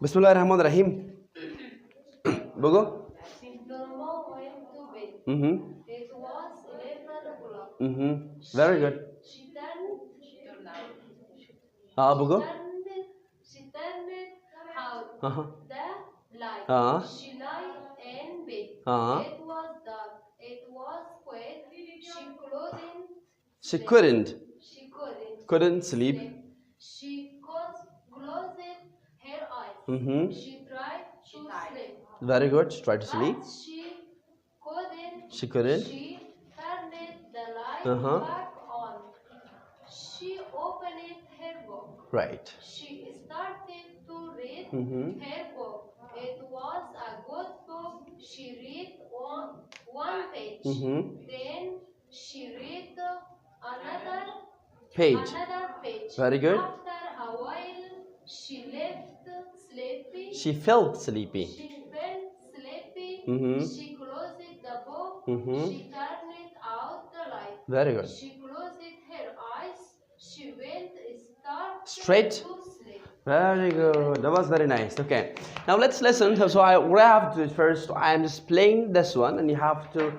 Bismillahirrahmanirrahim. Bogo? Norma went to bed. It was 11 o'clock. Very good. She turned Bogo? she turned out the light. She lay in bed. It was dark. It was quiet. She couldn't sleep. She closed her eyes. She tried to sleep. Very good. She tried to sleep. But She couldn't. She turned the light back on. She opened her book. Right. She started to read her book. It was a good book. She read one page. Then she read another Page. Very good. After a while, she sleepy. She felt sleepy. She felt sleepy. She closed the book. She turned out the light. Very good. She closed her eyes. She went Straight. to sleep. Very good. That was very nice. Okay. Now let's listen. So what I have to do is first, I am just playing this one, and you have to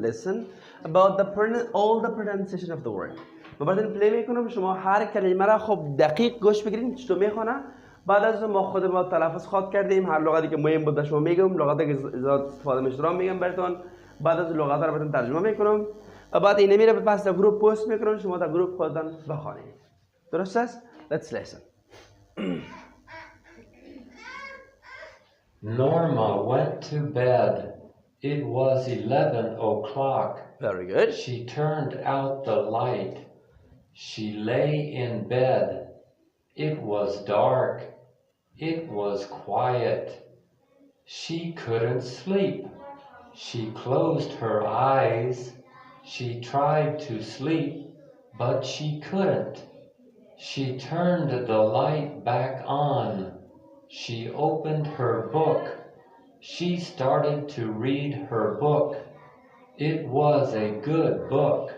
listen about all the pronunciation of the word. بعدين پلی میکنم شما هر کلمه را خب دقیق گوش بگیرید چطور میخونه. بعد از اون ما خود ما تلفظ خواد کردیم، هر لغتی که مهم بود شما میگم، لغتی که زیاد استفاده میشه میگم براتون. بعد از لغت رو براتون ترجمه میکنم و بعد این میره پس در گروه پست میکنم، شما در گروه خودتون بخوانید. درست است؟ Let's listen. Norma went to bed. It was 11 o'clock. Very good. She turned out the light. She lay in bed. It was dark. It was quiet. She couldn't sleep. She closed her eyes. She tried to sleep, but she couldn't. She turned the light back on. She opened her book. She started to read her book. It was a good book.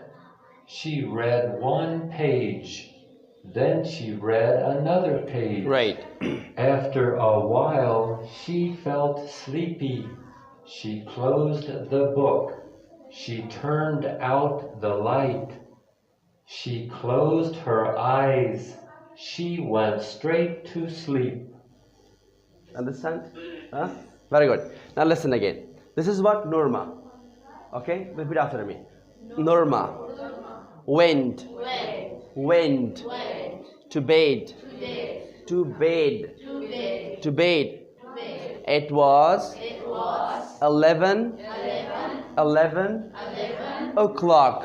She read one page. Then she read another page. Right. After a while, she felt sleepy. She closed the book. She turned out the light. She closed her eyes. She went straight to sleep. Understand? Huh? Very good. Now listen again. This is what Norma. Okay? Repeat after me. Norma. Went. To bed. To bed. It was 11 o'clock.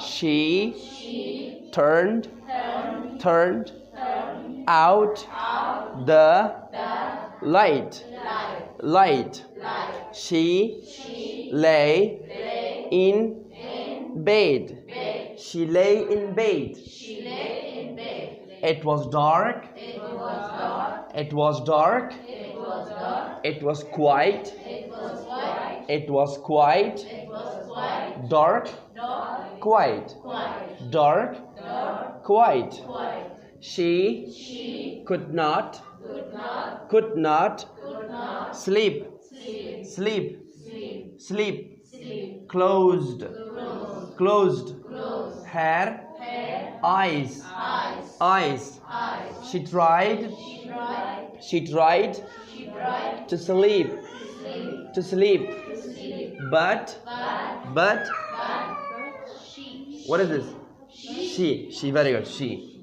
She turned out the light. She lay in bed. She lay in bed. It was dark. It was quiet. Dark. Quiet. She could not sleep. Closed her eyes. She tried to sleep. But what is this? She very good. She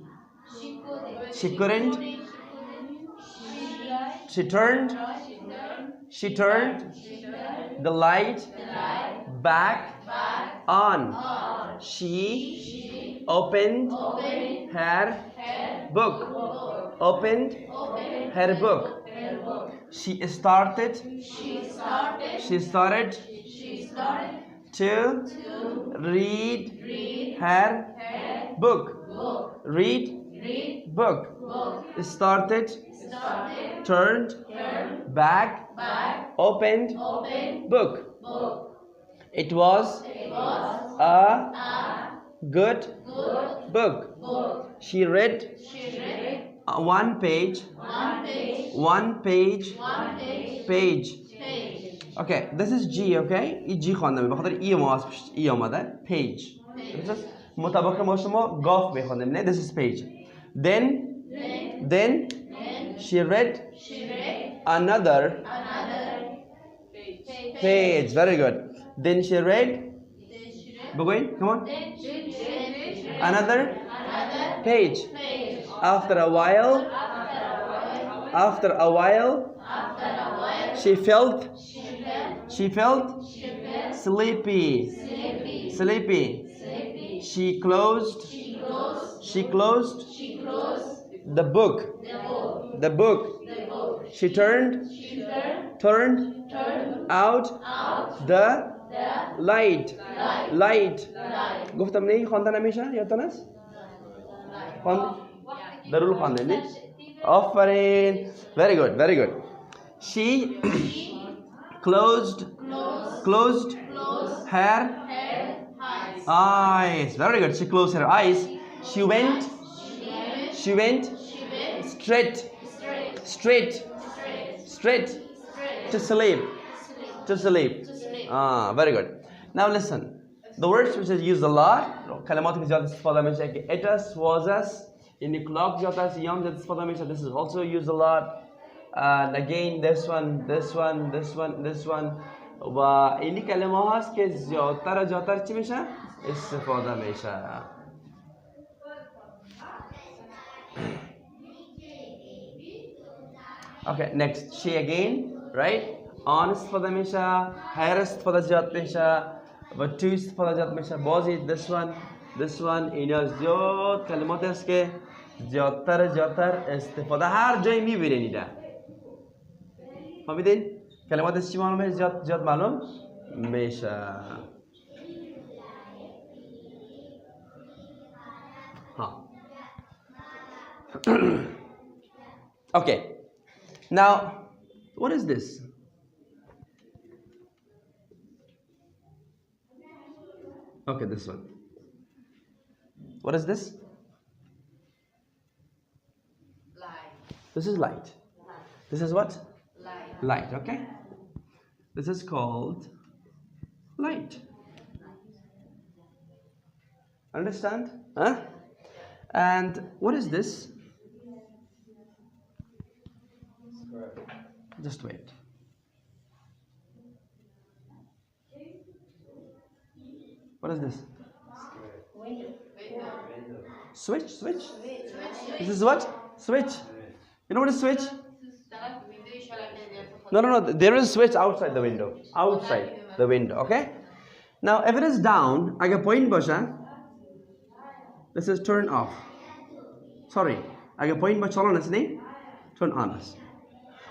couldn't. She turned the light back on. She opened her book. She started to read her book. Started, turned, back, opened, book. It was a good book. She read One page. One page. One page. One page. Page. Page. Okay, this is G, okay? E G خواندم بخاطر E اومده page. مطابق ما شما گاف بخوانیم نه this is page. Then she read another page. Very good. Then she read. Begin. Come on. Another page. After a while, she felt sleepy. She closed the book. She turned out the light. گفتم نه خواندن همیشه یادتون است؟ ضرور خواندن نه؟ آفرین. Very good. She closed her eyes. Very good. She closed her eyes. She went straight to sleep. Very good. Now listen. The words which is used a lot. كلمات اللي زيادة استفادة منها it us, was us. In the clock زيادة يوم زيادة استفادة منها. This is also used a lot. And again this one. وإني كلمة هست که زیادتر چی میشه؟ استفاده میشه. Okay, next she again, right? On استفاده میشه، her استفاده زیاد میشه و to استفاده زیاد میشه. بازی this one اینا زیاد کلمات است که زیادتر استفاده هر جایی میبینید. فهمیدین؟ کلمات چی معلومه؟ زیاد معلوم میشه. Okay. Now, what is this? Okay, this one. What is this? Light. This is light. This is what? Light. Light, okay? This is called light. Understand? Huh? And what is this? Just wait. What is this? Switch? This is what? Switch. You know what is switch? No. There is a switch outside the window. Outside the window, okay? Now, if it is down, I get point basha. This is turn off. Sorry. I get point basha on name. Turn on us.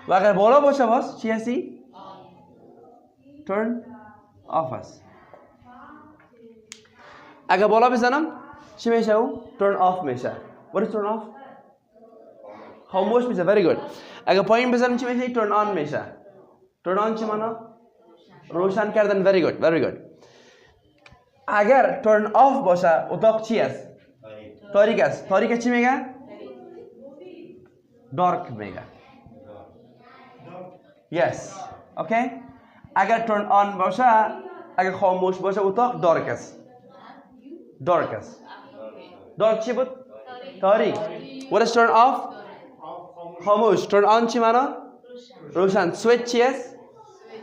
Agar bola basha was, see? Turn off us. Agar bola bisanam, she may show turn off mesha. What is turn off? How much mesha? Very good. Agar point bisanam she may say turn on mesha. Turn on chimana. Roshan kardan. Very good. Agar turn off basha, utak chias. Tarikas chi mega? Dark mega. Yes. Okay. Agar turn on basha, agar khamosh basha utak darkas. Dark chi but tarik. What is turn off? Khamosh. Turn on chi mana? Roshan. Switch yes.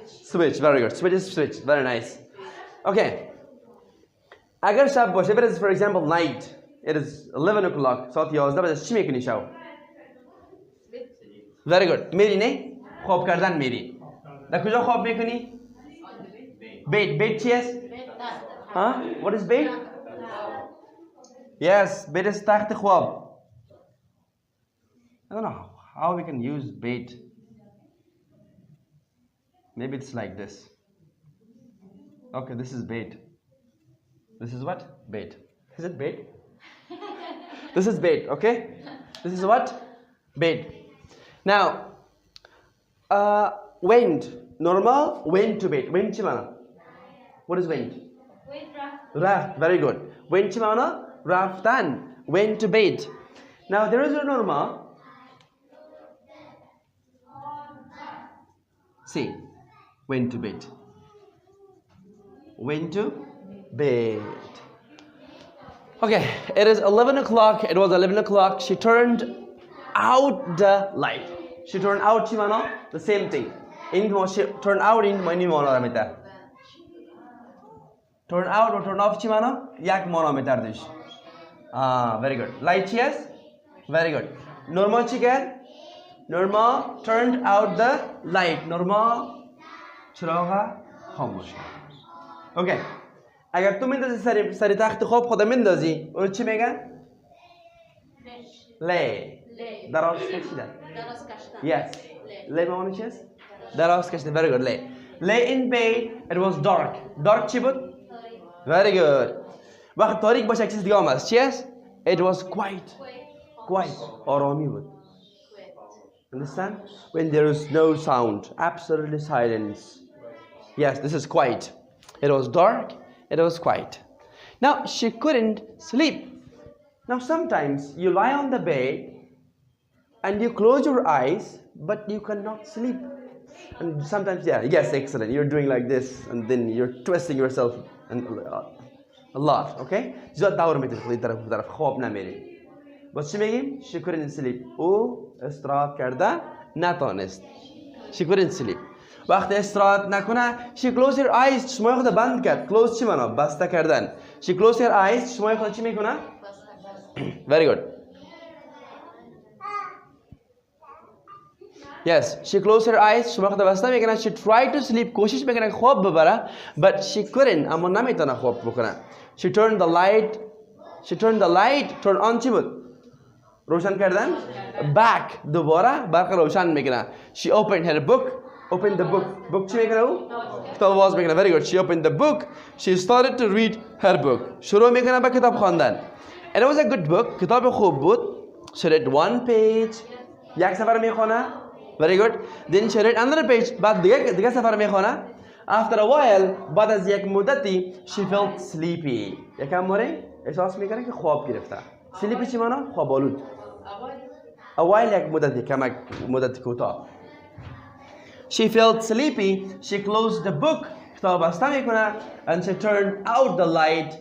Switch. Very good. Switch is switch. Very nice. Okay. Agar shab basha, if it is for example night. It is 11 o'clock. Saat yozda bas chi mekuni shab? Very good. Meri ne? خواب کردن میری. در کجا خواب میکنی؟ Bed چی است؟ What is bed? Yes, bed is تخت خواب. I don't know how we can use bed. Maybe it's like this. Okay, this is bed. This is what? Bed. Is it bed? This is bed, okay? This is what? Bed. Now, wind. Normal, wind to bed. Wind chimana. What is wind? Wind raft. Raft. Very good. Wind chimana, raftan. Wind to bed. Now, there is a normal. See, went to bed. Went to bed. Okay, it is 11 o'clock. It was 11 o'clock. She turned out the light. She turned out chimano, the same thing. She turned out in mani monometer. Turn out or turn off chimano? Yak monometer dish. Very good. Light yes? Very good. Norma chicken? Norma turned out the light. Norma chiraga khamosh. Okay. اگر تو میندازی سری تخت خواب خودت میندازی اون چی میگن؟ لی دراز کشیدن. Yes. لی به معنی چیست؟ دراز کشیدن. Very good. Lay in bed. It was dark. Dark چی بود؟ Very good. وقت تاریک باشه چیز دیگه هم هست. چی است؟ It was quiet. آرامی بود. Understand? When there is no sound, absolutely silence. Yes, this is quiet. It was dark. It was quiet. Now she couldn't sleep. Now sometimes you lie on the bed and you close your eyes, but you cannot sleep. And sometimes, yes, excellent. You're doing like this, and then you're twisting yourself and a lot. Okay? But she couldn't sleep. استراحت کرده نتانست. She couldn't sleep. وقتی استراحت نکنه she closed her eyes چشمای خود بند کرد. close چی معنی؟ بسته کردن. she closed her eyes چشمای خود چی میکنه؟ very good. yes, she closed her eyes چشمای خود بسته میکنه. she tried to sleep کوشش میکنه خواب ببره but she couldn't اما نمیتونه خواب بکنه. she turned the light turn on چی بود؟ روشن کردن back دوباره برق روشن میکنه. she opened the book چی میکنه او؟ کتاب باز میکنه. very good. she opened the book. she started to read her book. شروع میکنه به کتاب خواندن. it was a good book. کتاب خوب بود. she read one page. یک سفر میخونه. very good. then she read another page. بعد دیگه سفر میخونه. after a while بعد از یک مدتی she felt sleepy. یکم موره احساس میکنه که خواب گرفته. sleepy چی معنی؟ خواب آلود. a while یک مدتی کمک مدت کوتاه. she felt sleepy. she closed the book. کتاب بسته میکنه. and she turned out the light.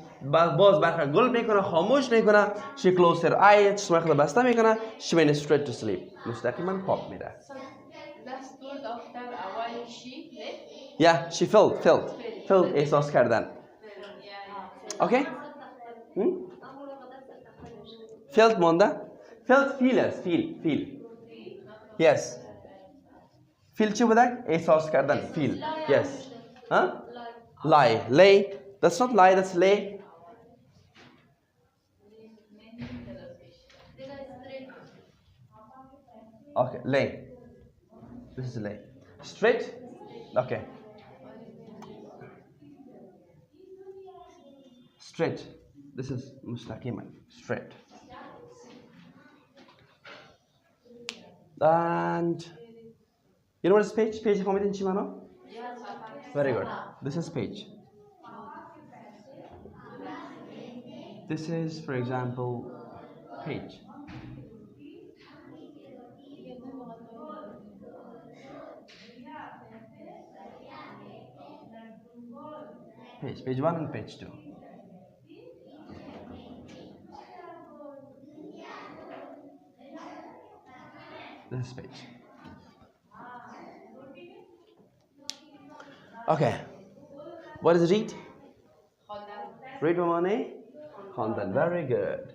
باز برق گل میکنه خاموش میکنه. she closed her eyes. چشمای خود بسته میکنه. she went straight to sleep. مستقیما خواب میره. last word after a while she left. yeah, she felt احساس کردن. okay? felt مانده؟ felt feel. yes. feel چی بوده؟ احساس کردن. feel. yes. huh? lay. that's not lie, that's lay. okay, lay. this is lay. straight? okay. straight. this is mustaqiman. straight. and you know what is page? Page format chimano? very good. this is page. this is, for example, page. Page 1 and page 2. this is page. okay. what is read? read Mamane? Khandan. very good.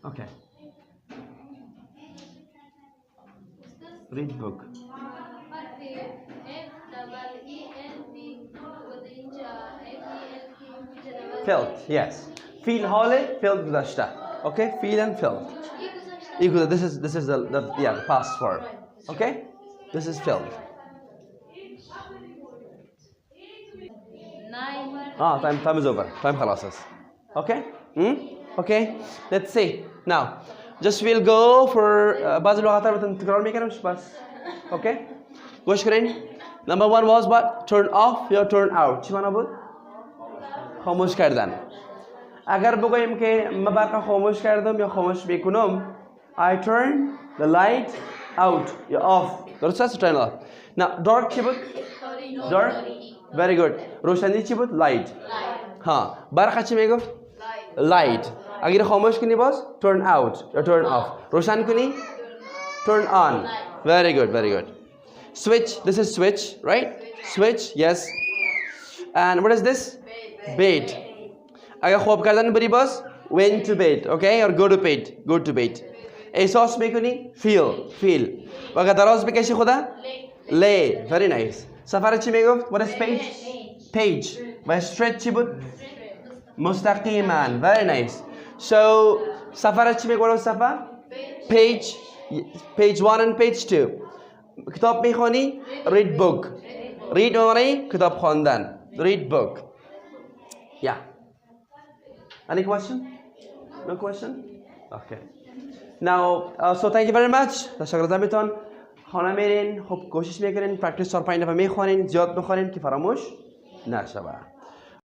okay. read book. felt. yes. feel hale felt gudashta. okay. feel and felt. this is the past form. okay. this is felt. time is over. time خلاص. okay. okay. let's see now. just we'll go for بعض لغات رو تکرار میکنم بس. okay. گوش کنین. number 1 was what? turn off یا turn out. چی معنی بود؟ خاموش کردن. اگر بگویم که من برق خاموش کردم یا خاموش میکنم I turn the light out you're off درست turn off now dark چی بود dark very good روشنی چی بود light ها برق چی میگفت light اگر خاموش کنی باز turn out or turn off روشن کنی turn on very good switch this is switch right switch yes and what is this bed اگر خواب کردن بری باز went to bed okay or go to bed احساس میکنی feel و اگر دراز بکشی خدا lay very nice سفر چی میگفت what is page و straight چی بود مستقیما very nice so سفر چی میگوید سفر page 1 and page 2 کتاب میخونی read book read معنی کتاب خواندن read book yeah any question no question okay now so thank you very much تشکر از همتون خانه میرین خب کوشش میکنین پرکتیس 4-5 دفعه میخونین زیاد بخونین که فراموش نشود